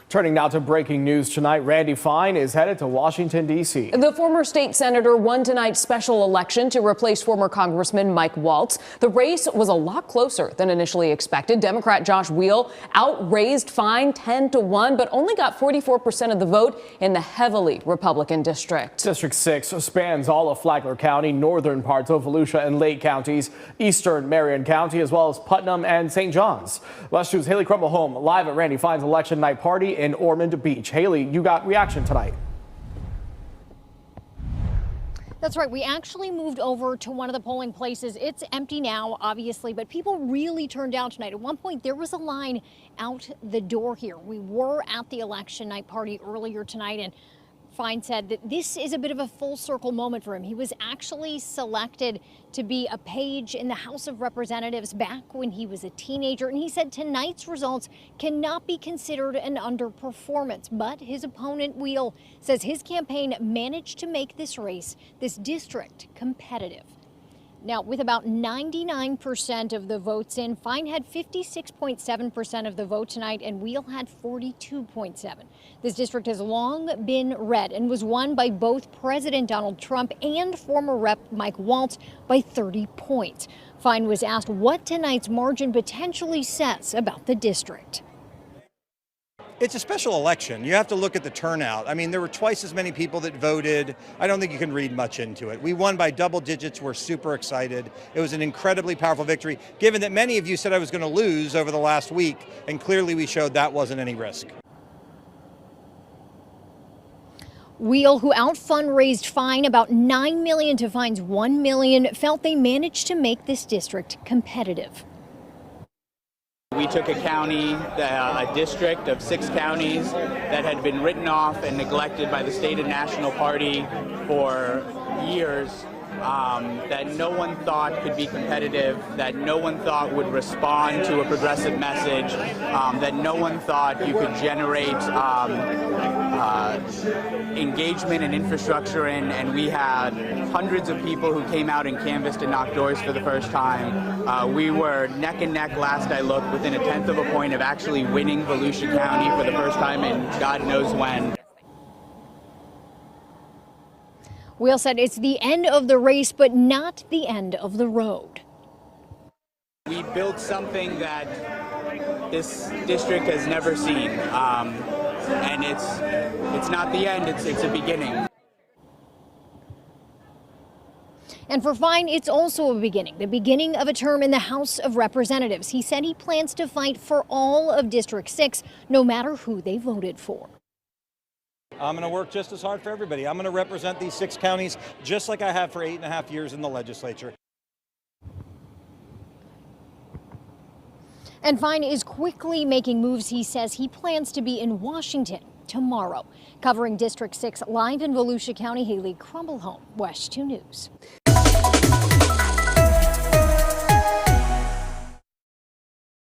Turning now to breaking news tonight, Randy Fine is headed to Washington, D.C. The former state senator won tonight's special election to replace former Congressman Mike Waltz. The race was a lot closer than initially expected. Democrat Josh Weil outraised Fine 10-1, but only got 44% of the vote in the heavily Republican district. District 6 spans all of Flagler County, northern parts of Volusia and Lake counties, eastern Marion County, as well as Putnam and St. John's. West 2's Haley Crumble-Home live at Randy Fine's election night party in Ormond Beach. Haley, you got reaction tonight. That's right. We actually moved over to one of the polling places. It's empty now, obviously, but people really turned out tonight. At one point, there was a line out the door here. We were at the election night party earlier tonight, and Fine said that this is a bit of a full circle moment for him. He was actually selected to be a page in the House of Representatives back when he was a teenager. And he said tonight's results cannot be considered an underperformance. But his opponent, Weil, says his campaign managed to make this race, this district, competitive. Now, with about 99% of the votes in, Fine had 56.7% of the vote tonight, and Weil had 42.7%. This district has long been red and was won by both President Donald Trump and former Rep. Mike Waltz by 30 points. Fine was asked what tonight's margin potentially says about the district. It's a special election. You have to look at the turnout. I mean, there were twice as many people that voted. I don't think you can read much into it. We won by double digits. We're super excited. It was an incredibly powerful victory, given that many of you said I was going to lose over the last week, and clearly we showed that wasn't any risk. Weil, who out-fundraised Fine about $9 million to Fine's $1 million, felt they managed to make this district competitive. We took a county, a district of 6 counties that had been written off and neglected by the state and national party for years, that no one thought could be competitive, that no one thought would respond to a progressive message, that no one thought you could generate engagement and infrastructure in, and we had hundreds of people who came out and canvassed and knocked doors for the first time. We were neck and neck last I looked, within a tenth of a point of actually winning Volusia County for the first time in God knows when. Weil said it's the end of the race, but not the end of the road. We built something that this district has never seen, and it's not the end, it's a beginning. And for Fine, it's also a beginning, the beginning of a term in the House of Representatives. He said he plans to fight for all of District 6, no matter who they voted for. I'm going to work just as hard for everybody. I'm going to represent these 6 counties just like I have for 8.5 years in the legislature. And Fine is quickly making moves. He says he plans to be in Washington tomorrow. Covering District 6 live in Volusia County, Haley Crumble-Home, WESH 2 News.